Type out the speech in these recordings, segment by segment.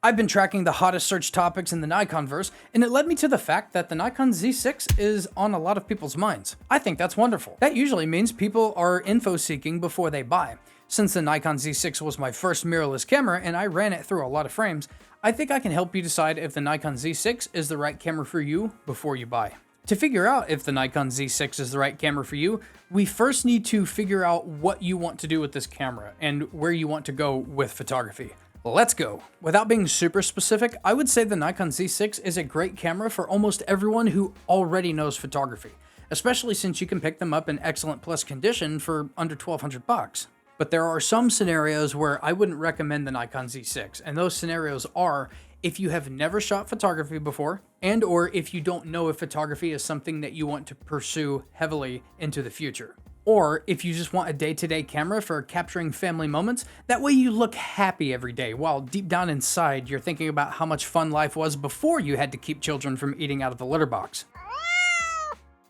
I've been tracking the hottest search topics in the Nikonverse, and it led me to the fact that the Nikon Z6 is on a lot of people's minds. I think that's wonderful. That usually means people are info seeking before they buy. Since the Nikon Z6 was my first mirrorless camera and I ran it through a lot of frames, I think I can help you decide if the Nikon Z6 is the right camera for you before you buy. To figure out if the Nikon Z6 is the right camera for you, we first need to figure out what you want to do with this camera and where you want to go with photography. Let's go. Without being super specific, I would say the Nikon Z6 is a great camera for almost everyone who already knows photography, especially since you can pick them up in excellent plus condition for under $1,200. But there are some scenarios where I wouldn't recommend the Nikon Z6, and those scenarios are if you have never shot photography before, and or if you don't know if photography is something that you want to pursue heavily into the future. Or if you just want a day-to-day camera for capturing family moments, that way you look happy every day, while deep down inside you're thinking about how much fun life was before you had to keep children from eating out of the litter box.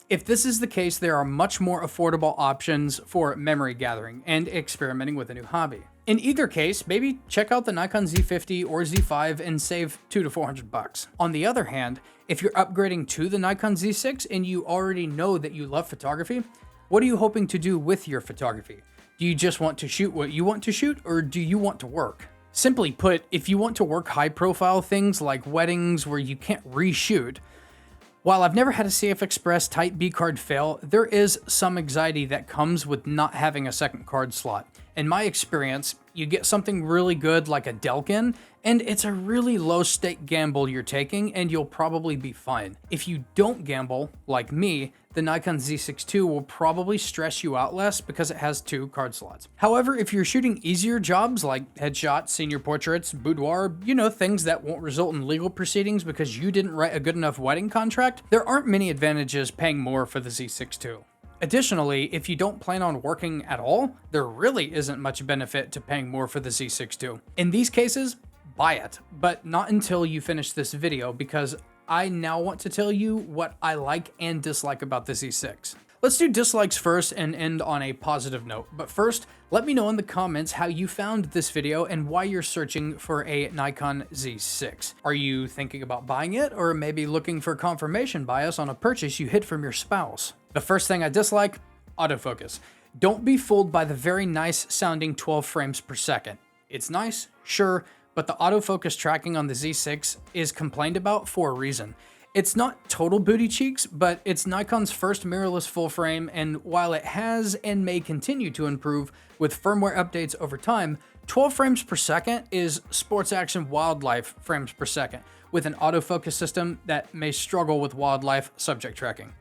If this is the case, there are much more affordable options for memory gathering and experimenting with a new hobby. In either case, maybe check out the Nikon Z50 or Z5 and save $200 to $400. On the other hand, if you're upgrading to the Nikon Z6 and you already know that you love photography, what are you hoping to do with your photography? Do you just want to shoot what you want to shoot, or do you want to work? Simply put, if you want to work high-profile things like weddings where you can't reshoot, while I've never had a CF Express Type B card fail, there is some anxiety that comes with not having a second card slot. In my experience, you get something really good like a Delkin, and it's a really low-stake gamble you're taking, and you'll probably be fine. If you don't gamble, like me, the Nikon Z6 II will probably stress you out less because it has 2 card slots. However, if you're shooting easier jobs like headshots, senior portraits, boudoir, things that won't result in legal proceedings because you didn't write a good enough wedding contract, there aren't many advantages paying more for the Z6 II. Additionally, if you don't plan on working at all, there really isn't much benefit to paying more for the Z6 II. In these cases, buy it, but not until you finish this video, because I now want to tell you what I like and dislike about the Z6. Let's do dislikes first and end on a positive note. But first, let me know in the comments how you found this video and why you're searching for a Nikon Z6. Are you thinking about buying it, or maybe looking for confirmation bias on a purchase you hid from your spouse? The first thing I dislike, autofocus. Don't be fooled by the very nice sounding 12 frames per second. It's nice, sure, but the autofocus tracking on the Z6 is complained about for a reason. It's not total booty cheeks, but it's Nikon's first mirrorless full frame, and while it has and may continue to improve with firmware updates over time, 12 frames per second is sports action wildlife frames per second, with an autofocus system that may struggle with wildlife subject tracking.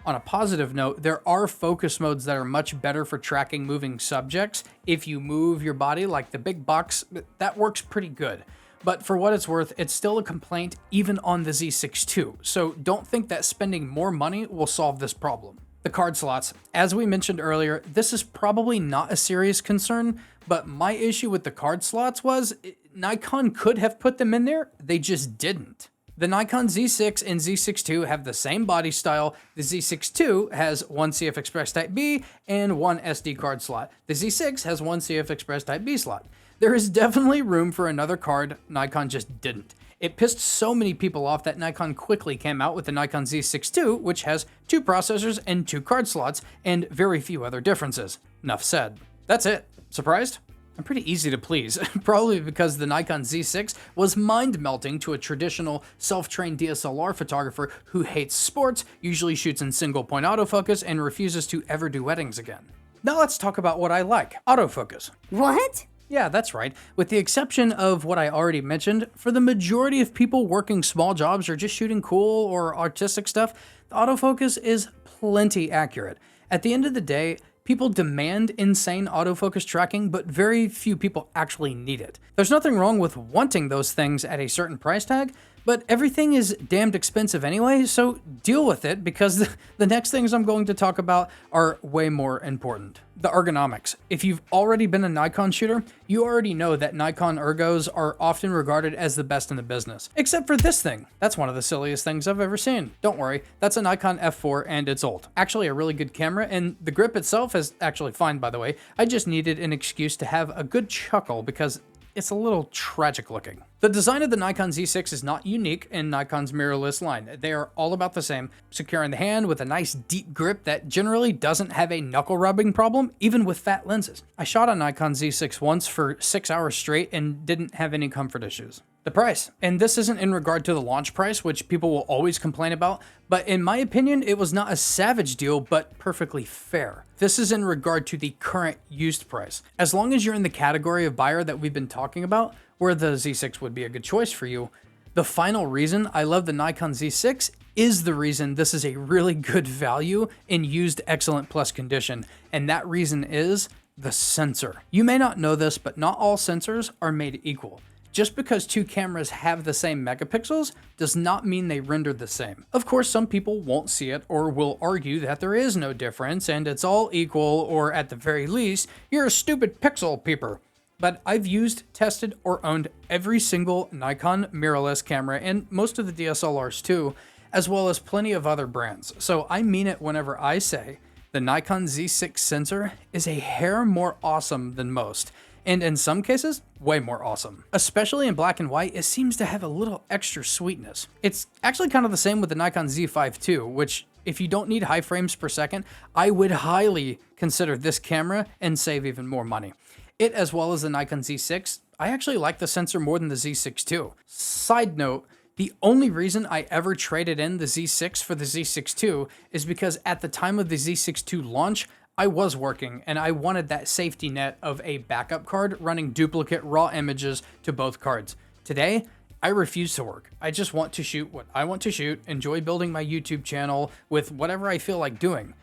On a positive note, there are focus modes that are much better for tracking moving subjects. If you move your body like the big box, that works pretty good. But for what it's worth, it's still a complaint even on the Z6 II, so don't think that spending more money will solve this problem. The card slots. As we mentioned earlier, this is probably not a serious concern, but my issue with the card slots was Nikon could have put them in there, they just didn't. The Nikon Z6 and Z6 II have the same body style. The Z6 II has one CF Express Type B and one SD card slot. The Z6 has one CF Express Type B slot. There is definitely room for another card, Nikon just didn't. It pissed so many people off that Nikon quickly came out with the Nikon Z6 II, which has 2 processors and 2 card slots, and very few other differences. Enough said. That's it. Surprised? I'm pretty easy to please, probably because the Nikon Z6 was mind-melting to a traditional self-trained DSLR photographer who hates sports, usually shoots in single-point autofocus, and refuses to ever do weddings again. Now let's talk about what I like, autofocus. What? Yeah, that's right. With the exception of what I already mentioned, for the majority of people working small jobs or just shooting cool or artistic stuff, the autofocus is plenty accurate. At the end of the day, people demand insane autofocus tracking, but very few people actually need it. There's nothing wrong with wanting those things at a certain price tag, but everything is damned expensive anyway, so deal with it, because the next things I'm going to talk about are way more important. The ergonomics. If you've already been a Nikon shooter, you already know that Nikon ergos are often regarded as the best in the business. Except for this thing. That's one of the silliest things I've ever seen. Don't worry, that's a Nikon F4 and it's old. Actually a really good camera, and the grip itself is actually fine, by the way. I just needed an excuse to have a good chuckle because it's a little tragic looking. The design of the Nikon Z6 is not unique in Nikon's mirrorless line. They are all about the same, secure in the hand with a nice deep grip that generally doesn't have a knuckle rubbing problem, even with fat lenses. I shot a Nikon Z6 once for 6 hours straight and didn't have any comfort issues. The price, and this isn't in regard to the launch price, which people will always complain about, but in my opinion, it was not a savage deal, but perfectly fair. This is in regard to the current used price. As long as you're in the category of buyer that we've been talking about, where the Z6 would be a good choice for you, the final reason I love the Nikon Z6 is the reason this is a really good value in used excellent plus condition, and that reason is the sensor. You may not know this, but not all sensors are made equal. Just because two cameras have the same megapixels does not mean they render the same. Of course, some people won't see it or will argue that there is no difference and it's all equal, or at the very least, you're a stupid pixel peeper. But I've used, tested, or owned every single Nikon mirrorless camera and most of the DSLRs too, as well as plenty of other brands. So I mean it whenever I say the Nikon Z6 sensor is a hair more awesome than most. And in some cases, way more awesome. Especially in black and white, it seems to have a little extra sweetness. It's actually kind of the same with the Nikon Z5 too, which if you don't need high frames per second, I would highly consider this camera and save even more money. It, as well as the Nikon Z6, I actually like the sensor more than the Z6 too. Side note, the only reason I ever traded in the Z6 for the Z6 II is because at the time of the Z6 II launch, I was working and I wanted that safety net of a backup card running duplicate raw images to both cards. Today, I refuse to work. I just want to shoot what I want to shoot, enjoy building my YouTube channel with whatever I feel like doing.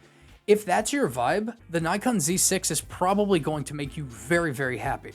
If that's your vibe, the Nikon Z6 is probably going to make you very, very happy.